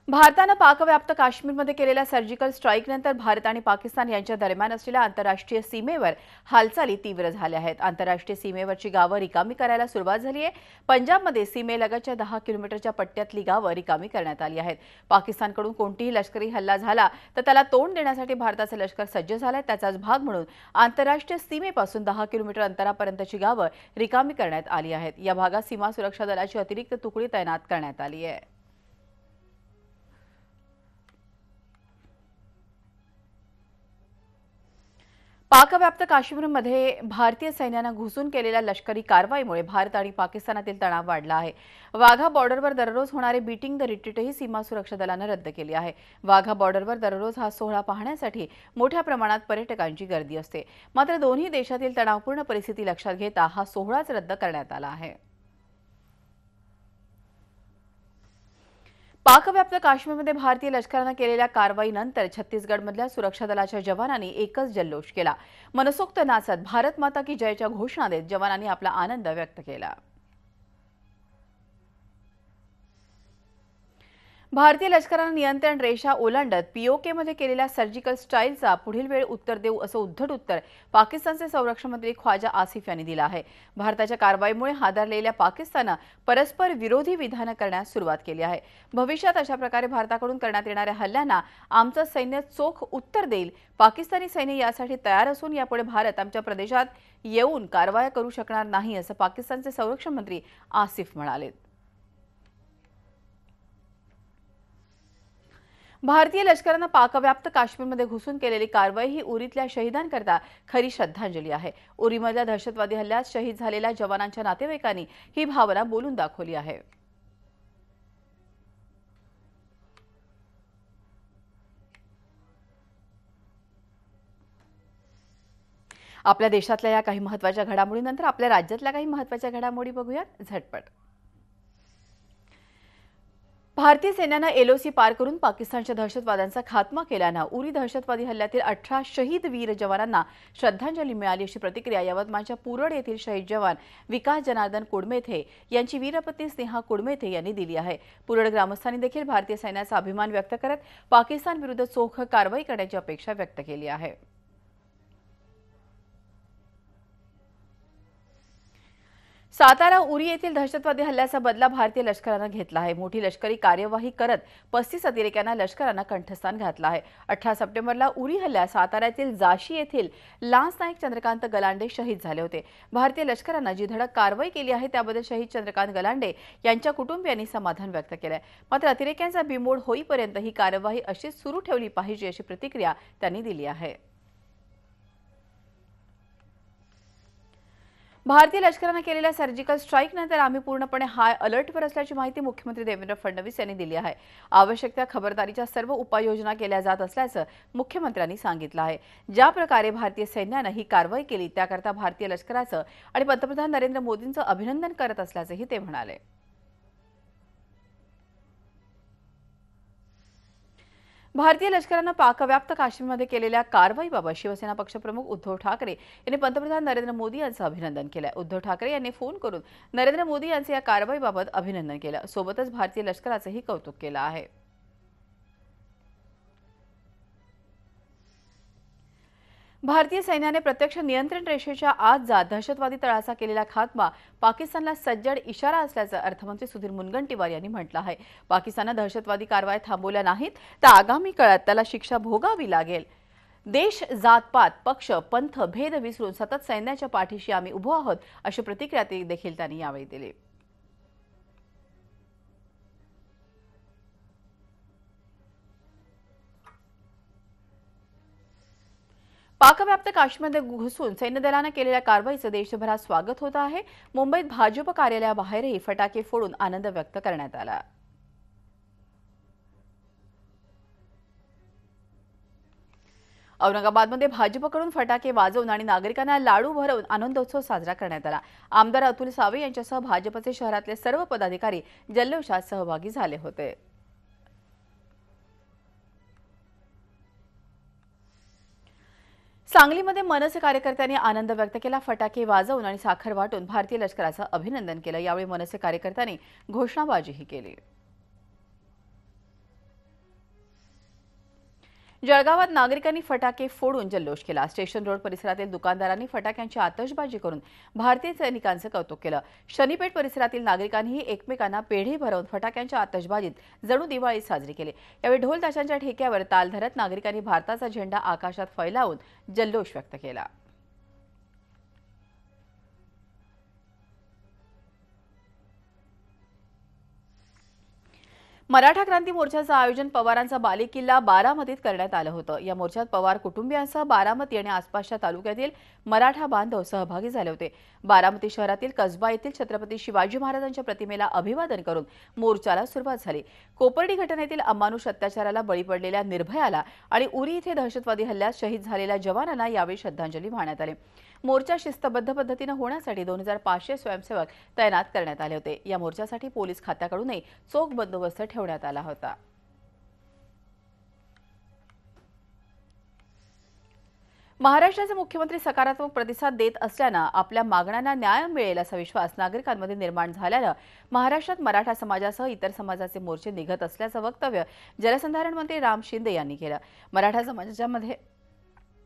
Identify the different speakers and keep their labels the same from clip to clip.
Speaker 1: भारतानं पाकव्याप्त काश्मीरमध्ये केलेल्या सर्जिकल स्ट्राईकनंतर भारत आणि पाकिस्तान यांच्या दरम्यान असलेल्या आंतरराष्ट्रीय सीमेवर हालचाली तीव्र झाल्या आहेत। आंतरराष्ट्रीय सीमेवरची गावं रिकामी करायला सुरुवात झाली आहे। पंजाबमध्ये सीमेलगतच्या 10 किलोमीटरच्या पट्ट्यातली गावं रिकामी करण्यात आली आहेत। पाकिस्तानकडून कोणतीही लष्करी हल्ला झाला तर त्याला तोंड देण्यासाठी भारताचं लष्कर सज्ज झालंय। त्याचाच भाग म्हणून आंतरराष्ट्रीय सीमेपासून 10 किलोमीटर अंतरापर्यंतची गावं रिकामी करण्यात आली आहेत। या भागात सीमा सुरक्षा दलाची अतिरिक्त तुकडी तैनात करण्यात आली आहे। पाकव्याप्त काश्मीरमध्ये भारतीय सैन्यानं घुसून केलेल्या लष्करी कारवाईमुळे भारत आणि पाकिस्तानातील तणाव वाढला आहे। वाघा बॉर्डरवर दररोज होणारे बीटिंग द रिट्रीटही सीमा सुरक्षा दलानं रद्द केली आहे। वाघा बॉर्डरवर दररोज हा सोहळा पाहण्यासाठी मोठ्या प्रमाणात पर्यटकांची गर्दी असते। मात्र दोन्ही देशातील तणावपूर्ण परिस्थिती लक्षात घेता हा सोहळाच रद्द करण्यात आला आहे। पाकव्याप्त काश्मीरमध्ये भारतीय लष्करानं केलेल्या कारवाईनंतर छत्तीसगडमधल्या सुरक्षा दलाच्या जवानांनी एकच जल्लोष केला। मनसोक्त नाचत भारत माता की जयच्या घोषणा देत जवानांनी आपला आनंद व्यक्त केला। भारतीय लष्करानं नियंत्रण रेषा ओलांडत पीओकेमध्ये केलेल्या सर्जिकल स्ट्राईकचा पुढील वेळ उत्तर देऊ असं उद्धट उत्तर पाकिस्तानचे संरक्षण मंत्री ख्वाजा आसिफ यांनी दिलं आहे। भारताच्या कारवाईमुळे हादरलेल्या पाकिस्ताननं परस्पर विरोधी विधानं करण्यास सुरुवात केली आहे। भविष्यात अशा प्रकारे भारताकडून करण्यात येणाऱ्या हल्ल्यांना आमचं सैन्य चोख उत्तर देईल। पाकिस्तानी सैन्य यासाठी तयार असून यापुढे भारत आमच्या प्रदेशात येऊन कारवाया करू शकणार नाही असं पाकिस्तानचे संरक्षण मंत्री आसिफ म्हणाले। भारतीय लष्करानं पाकव्याप्त काश्मीरमध्ये घुसून केलेली कारवाई ही उरीतल्या शहीदांकरता खरी श्रद्धांजली आहे। उरीमधल्या दहशतवादी हल्ल्यात शहीद झालेल्या जवानांच्या नातेवाईकांनी ही भावना बोलून दाखवली आहे। आपल्या देशातल्या या काही महत्त्वाच्या घडामोडींनंतर आपल्या राज्यातल्या काही महत्त्वाच्या घडामोडी बघूयात झटपट। भारतीय सैन्यानं एलओसी पार करून पाकिस्तानच्या दहशतवाद्यांचा खात्मा केल्यानं उरी दहशतवादी हल्ल्यातील 18 शहीद वीर जवानांना श्रद्धांजली मिळाली अशी प्रतिक्रिया यवतमाळच्या पुरड येथील शहीद जवान विकास जनार्दन कुडमेथे यांची वीरपत्नी स्नेहा कुडमेथे यांनी दिली आहे। पुरड ग्रामस्थांनी देखील भारतीय सैन्याचा अभिमान व्यक्त करत पाकिस्तान विरुद्ध चोख कारवाई करण्याची अपेक्षा व्यक्त केली आहे। सातारा उरी येथील दहशतवादी हल्ल्याचा बदला भारतीय लष्करानं घेतला आहे। मोठी लष्करी कार्यवाही करत 35 अतिरेक्यांना लष्करानं कंठस्थान घातलं आहे। 18 सप्टेंबरला उरी हल्ल्यात साताऱ्यातील जाशी येथील लान्स नाईक चंद्रकांत गलांडे शहीद झाले होते। भारतीय लष्करानं जी धडक कारवाई केली आहे त्याबद्दल शहीद चंद्रकांत गलांडे यांच्या कुटुंबियांनी समाधान व्यक्त केलंय। मात्र अतिरेक्यांचा बिमोड होईपर्यंत ही कार्यवाही अशीच सुरू ठेवली पाहिजे अशी प्रतिक्रिया त्यांनी दिली आहे। भारतीय लष्करानं केलेल्या सर्जिकल स्ट्राईकनंतर आम्ही पूर्णपणे हाय अलर्टवर असल्याची माहिती मुख्यमंत्री देवेंद्र फडणवीस यांनी दिली आहे। आवश्यक त्या खबरदारीच्या सर्व उपाययोजना केल्या जात असल्याचं मुख्यमंत्र्यांनी सांगितलं आहे। ज्या प्रकारे भारतीय सैन्यानं ही कारवाई केली त्याकरता भारतीय लष्कराचं आणि पंतप्रधान नरेंद्र मोदींचं अभिनंदन करत असल्याचंही ते म्हणाले। भारतीय लष्करानं पाकव्याप्त काश्मीरमध्ये केलेल्या कारवाईबाबत शिवसेना पक्षप्रमुख उद्धव ठाकरे यांनी पंतप्रधान नरेंद्र मोदी यांचं अभिनंदन केलं। उद्धव ठाकरे यांनी फोन करून नरेंद्र मोदी यांचे या कारवाईबाबत अभिनंदन केलं। सोबतच भारतीय लष्कराचंही कौतुक केलं आहे। भारतीय सैन्याने प्रत्यक्ष नियंत्रण रेषेच्या आत जात दहशतवादी तळाचा केलेला खात्मा पाकिस्तानला सज्जड इशारा असल्याचं अर्थमंत्री सुधीर मुनगंटीवार यांनी म्हटलं आहे। पाकिस्ताननं दहशतवादी कारवाया थांबवल्या नाहीत तर आगामी काळात त्याला शिक्षा भोगावी लागेल। देश, जातपात, पक्ष, पंथ, भेद विसरून सतत सैन्याच्या पाठीशी आम्ही उभो आहोत अशी प्रतिक्रिया देखील त्यांनी यावेळी दिली। पाकव्याप्त काश्मीरमध्ये घुसून सैन्य दलानं केलेल्या कारवाईचं देशभरात स्वागत होत आहे। मुंबईत भाजप कार्यालयाबाहेरही फटाके फोडून आनंद व्यक्त करण्यात आला। औरंगाबादमध्ये भाजपकडून फटाके वाजवून आणि नागरिकांना लाडू भरवून आनंदोत्सव साजरा करण्यात आला। आमदार अतुल सावे यांच्यासह भाजपचे शहरातले सर्व पदाधिकारी जल्लोषात सहभागी झाले होते। सांगलीमध्ये मनसे कार्यकर्त्यांनी आनंद व्यक्त केला। फटाके वाजवून आणि साखर वाटून भारतीय लष्कराचं अभिनंदन केलं। यावेळी मनसे कार्यकर्त्यांनी घोषणाबाजीही केली। जळगावात नागरिकांनी फटाके फोडून जल्लोष केला। स्टेशन रोड परिसरातील दुकानदारांनी फटाक्यांची आतषबाजी करून भारतीय सैनिकांचं कौतुक केलं। शनीपेठ परिसरातील नागरिकांनीही एकमेकांना पेढी भरवून फटाक्यांच्या आतषबाजीत जणू दिवाळी साजरी केली। यावेळी ढोल ताशांच्या ठेक्यावर ताल धरत नागरिकांनी भारताचा झेंडा आकाशात फैलावून जल्लोष व्यक्त केला। मराठा क्रांती मोर्चाचं आयोजन पवारांचा बालेकिल्ला बारामतीत करण्यात आलं होतं। या मोर्चात पवार कुटुंबियांसह बारामती आणि आसपासच्या तालुक्यातील मराठा बांधव सहभागी झाले होते। बारामती शहरातील कसबा येथील छत्रपती शिवाजी महाराजांच्या प्रतिमेला अभिवादन करून मोर्चाला सुरुवात झाली। कोपर्डी घटनेतील अमानुष अत्याचाराला बळी पडलेल्या निर्भयाला आणि उरी येथे दहशतवादी हल्ल्यात शहीद झालेल्या जवानांना यावेळी श्रद्धांजली वाहण्यात आली। मोर्चा शिस्तबद्ध पद्धतीने होण्यासाठी 2500 स्वयंसेवक तैनात करण्यात आले होते। या मोर्चासाठी पोलीस खात्याकडूनही चोख बंदोबस्त ठेवण्यात आला होता। महाराष्ट्राचे मुख्यमंत्री सकारात्मक प्रतिसाद देत असल्यानं आपल्या मागण्यांना न्याय मिळेल असा विश्वास नागरिकांमध्ये निर्माण झाल्यानं महाराष्ट्रात मराठा समाजासह इतर समाजाचे मोर्चे निघत असल्याचं वक्तव्य जलसंधारण मंत्री राम शिंदे यांनी केलं। मराठा समाजाच्या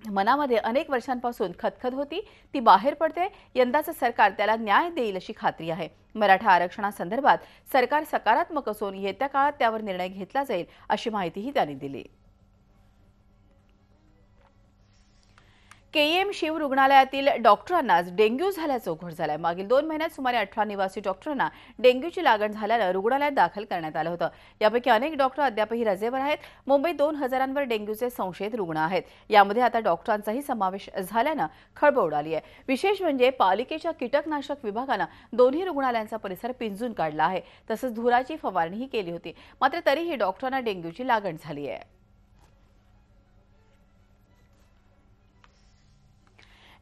Speaker 1: मनामध्ये अनेक वर्षांपासून खदखद होती, ती बाहेर पडते। यंदाचं सरकार त्याला न्याय देईल अशी खात्री आहे। मराठा आरक्षणासंदर्भात सरकार सकारात्मक असून येत्या काळात त्यावर निर्णय घेतला जाईल अशी माहितीही त्यांनी दिली। केईएम शिव रुग्णालयातील डॉक्टरांनाच डेंग्यू झाल्याचं उघड झालंय। मागील 2 महिन्यात सुमारे 18 निवासी डॉक्टरांना डेंग्यूची लागण झाल्यानं रुग्णालयात दाखल करण्यात आलं होतं। यापैकी अनेक डॉक्टर अद्यापही रजेवर आहेत। मुंबईत 2000 डेंग्यूचे संशयित रुग्ण आहेत। यामध्ये आता डॉक्टरांचाही समावेश झाल्यानं खळबळ उडाली आहे। विशेष म्हणजे पालिकेच्या कीटकनाशक विभागानं दोन्ही रुग्णालयांचा परिसर पिंजून काढला आहे, तसंच धुराची फवारणीही केली होती। मात्र तरीही डॉक्टरांना डेंग्यूची लागण झाली आहे।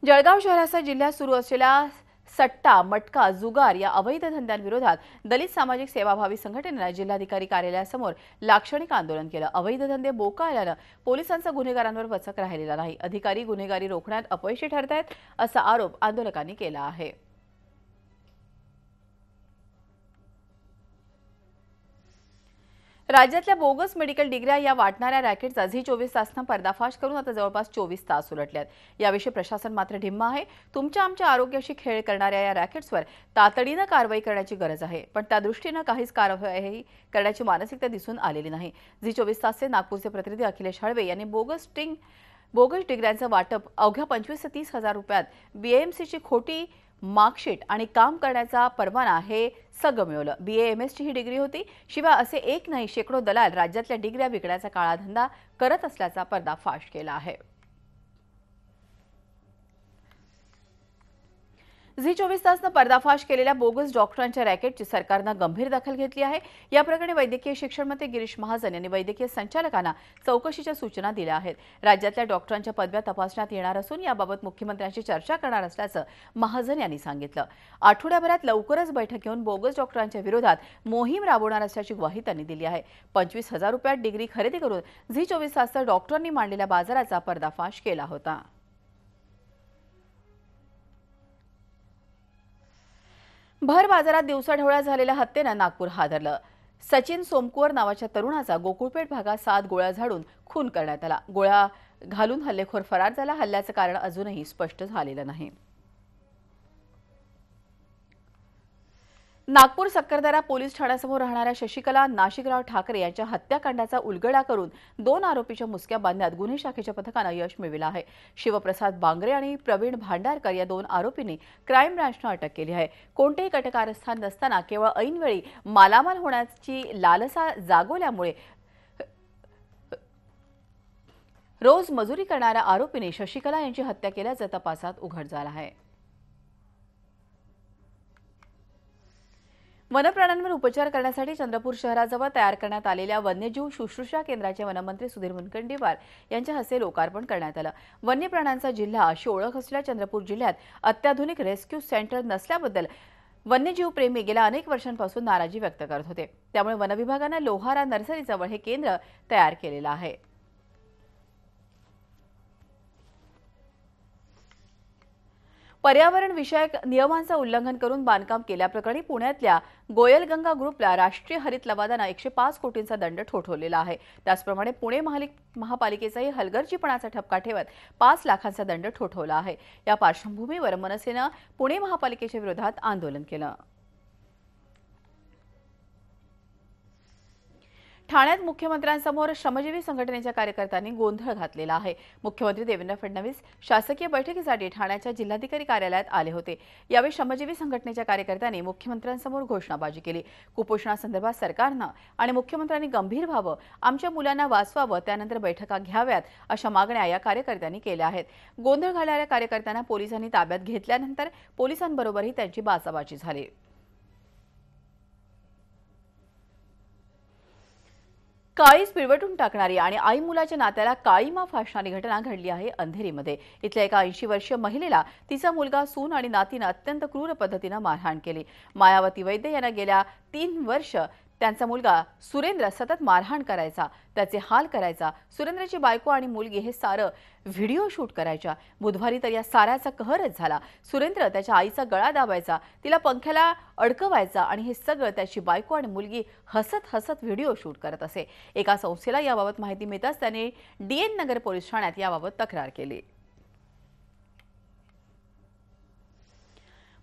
Speaker 1: जळगाव शहरासह जिल्ह्यात सुरू असलेल्या सट्टा, मटका, जुगार या अवैध धंद्यांविरोधात दलित सामाजिक सेवाभावी संघटनेनं जिल्हाधिकारी कार्यालयासमोर लाक्षणिक आंदोलन केलं। अवैध धंदे बोका आल्यानं पोलिसांचा गुन्हेगारांवर वचक राहिलेला नाही। अधिकारी गुन्हेगारी रोखण्यात अपयशी ठरतायत असा आरोप आंदोलकांनी केला आहे। राज्यातल्या बोगस मेडिकल डिग्र्या या वाटणाऱ्या रॅकेटचा झी24 तासनं पर्दाफाश करून आता जवळपास 24 तास उलटल्यात। याविषयी प्रशासन मात्र ढिम्म आहे। तुमच्या आमच्या आरोग्याशी खेळ करणाऱ्या या रॅकेट्सवर तातडीनं कारवाई करण्याची गरज आहे, पण त्या दृष्टीनं काहीच कारवाई करण्याची मानसिकता दिसून आलेली नाही। झी24 तासचे नागपूरचे प्रतिनिधी अखिलेश हळवे यांनी बोगस डिग्र्यांचं वाटप अवघ्या 25 ते 30 हजार रुपयात बीएएमसीची खोटी मार्कशीट आणि काम करण्याचा परवाना हे सगळं मिळवलं। बीएएमएसची ही डिग्री होती। शिवाय असे एक नाही, शेकडो दलाल राज्यातल्या डिग्र्या विकण्याचा काळा धंदा करत असल्याचा पर्दाफाश केला आहे। झी24 तासनं पर्दाफाश केलेल्या बोगस डॉक्टरांच्या रॅकेटची सरकारनं गंभीर दखल घेतली आहे। या प्रकरणी वैद्यकीय शिक्षण मंत्री गिरीश महाजन यांनी वैद्यकीय संचालकांना चौकशीच्या सूचना दिल्या आहेत। राज्यातल्या डॉक्टरांच्या पदव्या तपासण्यात येणार असून याबाबत मुख्यमंत्र्यांशी चर्चा करणार असल्याचं महाजन यांनी सांगितलं। आठवड्याभरात लवकरच बैठक घेऊन बोगस डॉक्टरांच्या विरोधात मोहीम राबवणार असल्याची ग्वाही त्यांनी दिली आहे। 25,000 रुपयात डिग्री खरेदी करून झी24 तासनं डॉक्टरांनी मांडलेल्या बाजाराचा पर्दाफाश केला होता। भर बाजारात दिवसाढवळ्या झालेल्या हत्येनं नागपूर हादरलं। सचिन सोमकुवर नावाच्या तरुणाचा गोकुळपेठ भागात 7 गोळ्या झाडून खून करण्यात आला। गोळ्या घालून हल्लेखोर फरार झाला। हल्ल्याचं कारण अजूनही स्पष्ट झालेलं नाही। नागपूर सक्करदरा पोलीस ठाण्यासमोर राहणाऱ्या शशिकला नाशिकराव ठाकरे यांच्या हत्याकांडाचा उलगडा करून 2 आरोपीच्या मुसक्या बांधण्यात गुन्हे शाखेच्या पथकानं यश मिळविलं आहे। शिवप्रसाद बांगरे आणि प्रवीण भांडारकर या 2 आरोपींनी क्राईम ब्रांचनं अटक केली आहे। कोणतेही कटकारस्थान नसताना केवळ ऐनवेळी मालामाल होण्याची लालसा जागवल्यामुळे रोज मजुरी करणाऱ्या आरोपींनी शशिकला यांची हत्या केल्याचं तपासात उघड झालं आहे। वनप्राण्यांवर उपचार करण्यासाठी चंद्रपूर शहराजवळ तयार करण्यात आलेल्या वन्यजीव शुश्रूषा केंद्राचे वनमंत्री सुधीर मुनगंटीवार यांच्या हस्ते लोकार्पण करण्यात आलं। वन्य प्राण्यांचा जिल्हा अशी ओळख असलेल्या चंद्रपूर जिल्ह्यात अत्याधुनिक रेस्क्यू सेंटर नसल्याबद्दल वन्यजीव प्रेमी गेल्या अनेक वर्षांपासून नाराजी व्यक्त करत होते। त्यामुळे वनविभागानं लोहारा नर्सरीजवळ हे केंद्र तयार केलेलं आहे। पर्यावरण विषयक नियमांचं उल्लंघन करून बांधकाम केल्याप्रकरणी पुण्यातल्या गोयलगंगा ग्रुपला राष्ट्रीय हरित लवादानं 105 कोटींचा दंड ठोठावलेला आहे। त्याचप्रमाणे पुणे महापालिकेचाही हलगर्जीपणाचा ठपका ठेवत 5 लाखांचा दंड ठोठावला आहे। या पार्श्वभूमीवर मनसेनं पुणे महापालिकेच्या विरोधात आंदोलन केलं। ठाण्यात मुख्यमंत्र्यांसमोर श्रमजीवी संघटनेच्या कार्यकर्त्यांनी गोंधळ घातलेला आहे। मुख्यमंत्री देवेंद्र फडणवीस शासकीय बैठकीसाठी ठाण्याच्या जिल्हाधिकारी कार्यालयात आले होते। यावेळी श्रमजीवी संघटनेच्या कार्यकर्त्यांनी मुख्यमंत्र्यांसमोर घोषणाबाजी केली। कुपोषणासंदर्भात सरकारनं आणि मुख्यमंत्र्यांनी गंभीर व्हावं, आमच्या मुलांना वाचवावं, त्यानंतर बैठका घ्याव्यात अशा मागण्या या कार्यकर्त्यांनी केल्या आहेत। गोंधळ घालणाऱ्या कार्यकर्त्यांना पोलिसांनी ताब्यात घेतल्यानंतर पोलिसांबरोबरही त्यांची बाचाबाची झाली। काळीच पिळवटून टाकणारी आणि आई मुलाच्या नात्याला काळीमा फासणारी घटना घडली आहे अंधेरीमध्ये। इथल्या एका 80 वर्षीय महिलेला तिचा मुलगा, सून आणि नातीनं अत्यंत क्रूर पद्धतीनं मारहाण केली। मायावती वैद्य यांना गेल्या 3 वर्ष त्यांचा मुलगा सुरेंद्र सतत मारहाण करायचा, त्याचे हाल करायचा। सुरेंद्रची बायको आणि मुलगी हे सारं व्हिडिओ शूट करायच्या। बुधवारी तर या साऱ्याचा कहरच झाला। सुरेंद्र त्याच्या आईचा गळा दाबायचा, तिला पंख्याला अडकवायचा आणि हे सगळं त्याची बायको आणि मुलगी हसत हसत व्हिडिओ शूट करत असे। एका संस्थेला याबाबत माहिती मिळताच त्याने DN नगर पोलीस ठाण्यात याबाबत तक्रार केली।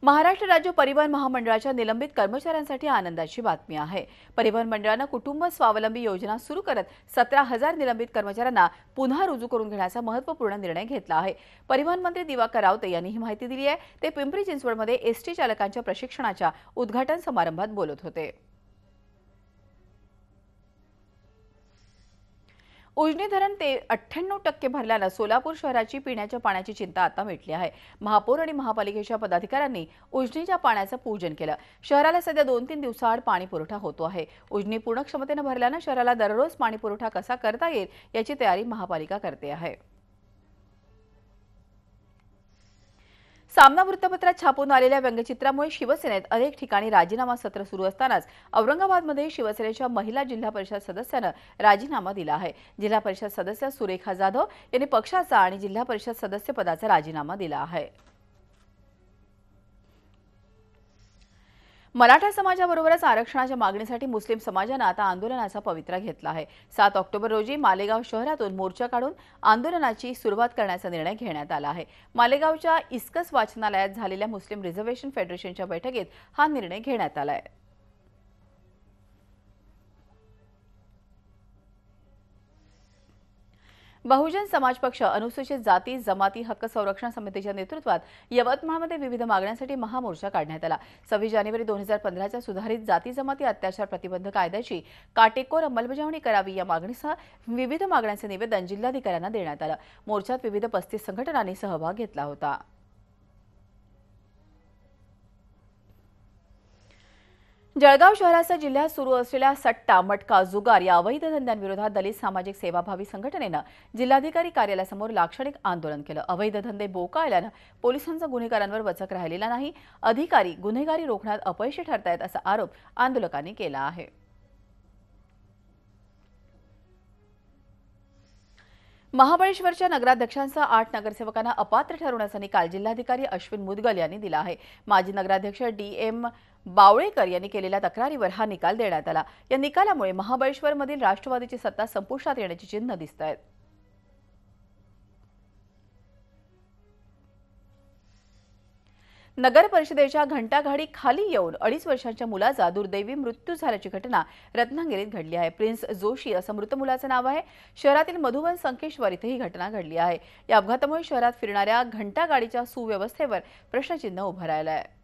Speaker 1: महाराष्ट्र राज्य परिवहन महामंडळाच्या निलंबित कर्मचाऱ्यांसाठी आनंदाची बातमी आहे। परिवहन मंडळानं कुटुंब स्वावलंबी योजना सुरू करत 17,000 निलंबित कर्मचाऱ्यांना पुन्हा रुजू करून घेण्याचा महत्त्वपूर्ण निर्णय घेतला आहे। परिवहन मंत्री दिवाकर रावते यांनी ही माहिती दिली आहे। ते पिंपरी चिंचवडमध्ये ST चालकांच्या प्रशिक्षणाच्या उद्घाटन समारंभात बोलत होते। उजनी धरण 98% भरल्यानं सोलापूर शहराची पिण्याच्या पाण्याची चिंता आता मिटली आहे। महापौर आणि महापालिकेच्या पदाधिकाऱ्यांनी उजनीच्या पाण्याचं पूजन केलं। शहराला सध्या 2-3 दिवसाआड पाणी पुरवठा होतो आहे। उजनी पूर्ण क्षमतेनं भरल्यानं शहराला दररोज पाणी पुरवठा कसा करता येईल याची तयारी महापालिका करते आहे। सामना वृत्तपत्रात छापून आलेल्या व्यंगचित्रामुळे शिवसेनेत अनेक ठिकाणी राजीनामा सत्र सुरू असतानाच औरंगाबादमध्ये शिवसेनेच्या महिला जिल्हा परिषद सदस्यानं राजीनामा दिला आहे। जिल्हा परिषद सदस्य सुरेखा जाधव यांनी पक्षाचा आणि जिल्हा परिषद सदस्य पदाचा राजीनामा दिला आहे। मराठा समाजाबरोबरच आरक्षणाच्या मागणीसाठी मुस्लिम समाजानं आता आंदोलनाचा पवित्रा घेतला आहे। 7 ऑक्टोबर रोजी मालेगाव शहरातून मोर्चा काढून आंदोलनाची सुरुवात करण्याचा निर्णय घेण्यात आला आहे। मालेगावच्या इस्कस वाचनालयात झालेल्या मुस्लिम रिझर्वेशन फेडरेशनच्या बैठकीत हा निर्णय घेण्यात आला आहे। बहुजन समाज पक्ष अनुसूचित जाती जमाती हक्क संरक्षण समितीच्या नेतृत्वात यवतमाळमध्ये विविध मागण्यांसाठी महामोर्चा काढण्यात आला। 26 जानेवारी 2015च्या सुधारित जाती जमाती अत्याचार प्रतिबंध कायद्याची काटेकोर अंमलबजावणी करावी या मागणीसह विविध मागण्यांचे निवेदन जिल्हाधिकाऱ्यांना देण्यात आलं। मोर्चात विविध 35 संघटनांनी सहभाग घेतला होता। जळगाव शहरासह जिल्ह्यात सुरू असलेल्या सट्टा, मटका, जुगार या अवैध धंद्यांविरोधात दलित सामाजिक सेवाभावी संघटनेनं जिल्हाधिकारी कार्यालयासमोर लाक्षणिक आंदोलन केलं। अवैध धंदे बोकाळल्यानं पोलिसांचा गुन्हेगारांवर वचक राहिलेला नाही, अधिकारी गुन्हेगारी रोखण्यात अपयशी ठरतायत असा आरोप आंदोलकांनी केला आहे। महाबळेश्वरच्या नगराध्यक्षांसह 8 नगरसेवकांना अपात्र ठरवण्याचा निकाल जिल्हाधिकारी अश्विन मुदगल यांनी दिला आहे। माजी नगराध्यक्ष DM बावळेकर यांनी केलेल्या तक्रारीवर हा निकाल देण्यात आला। या निकालामुळे महाबळेश्वरमधील राष्ट्रवादीची सत्ता संपुष्टात येण्याची चिन्ह दिसतायत। नगर परिषदेच्या घंटागाडी खाली येऊन 2.5 वर्षांच्या मुलाचा दुर्दैवी मृत्यू झाल्याची घटना रत्नागिरीत घडली आहे। प्रिन्स जोशी असं मृत मुलाचं नाव आहे। शहरातील मधुबन संकेश्वर इथे ही घटना घडली आहे। या अपघातामुळे शहरात फिरणाऱ्या घंटागाडीच्या सुव्यवस्थेवर प्रश्नचिन्ह उभं राहिलं आहे।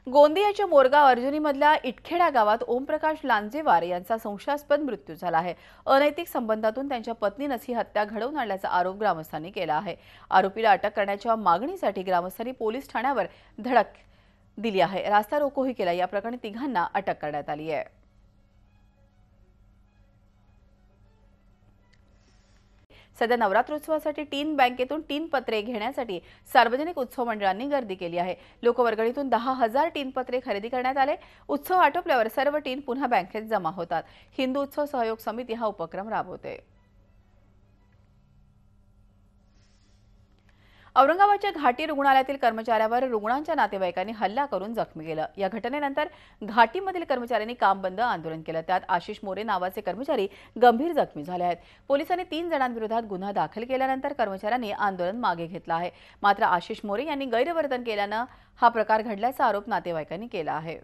Speaker 1: गोंदियाच्या मोरगाव अर्जुनीमधल्या इटखेडा गावात ओमप्रकाश लांजेवार यांचा संशयास्पद मृत्यू झाला आहे। अनैतिक संबंधातून त्यांच्या पत्नीनंच ही हत्या घडवून आणल्याचा आरोप ग्रामस्थांनी केला आहे। आरोपीला अटक करण्याच्या मागणीसाठी ग्रामस्थांनी पोलीस ठाण्यावर धडक दिली आहे। रास्ता रोकोही केला। या प्रकरणी तिघांना अटक करण्यात आली आहे। सध्या नवरात्रोत्सवासाठी टीन बँकेतून टीन पत्रे घेण्यासाठी सार्वजनिक उत्सव मंडळांनी गर्दी केली आहे। लोकवर्गणीतून 10,000 टीन पत्रे खरेदी करण्यात आले। उत्सव आटोपल्यावर सर्व टीन पुन्हा बँकेत जमा होतात। हिंदू उत्सव सहयोग समिती हा उपक्रम राबवते। औरंगाबादच्या घाटी रुग्णालयातील कर्मचाऱ्यावर रुग्णांच्या नातेवाईकांनी हल्ला करून जखमी केलं। या घटनेनंतर घाटीमधील कर्मचाऱ्यांनी काम बंद आंदोलन केलं। त्यात आशिष मोरे नावाचे कर्मचारी गंभीर जखमी झाले आहेत। पोलिसांनी 3 जणांविरोधात गुन्हा दाखल केल्यानंतर कर्मचाऱ्यांनी आंदोलन मागे घेतलं आहे। मात्र आशिष मोरे यांनी गैरवर्तन केल्यानं हा प्रकार घडल्याचा आरोप नातेवाईकांनी केला आहे।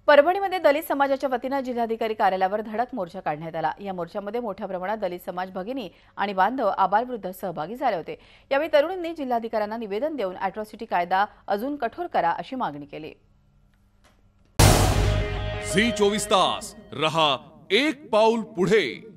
Speaker 1: परभणीमध्ये दलित समाजाच्या वतीने जिल्हाधिकारी कार्यालयावर धडक मोर्चा काढण्यात आला। या मोर्चामध्ये मोठ्या प्रमाणात दलित समाज भगिनी आणि बांधव आबालवृद्ध सहभागी झाले होते। यावेळी तरुणींनी जिल्हाधिकाऱ्यांना निवेदन देऊन अॅट्रॉसिटी कायदा अजून कठोर करा अशी मागणी केली।
Speaker 2: झी 24 तास रहा एक पाऊल पुढे।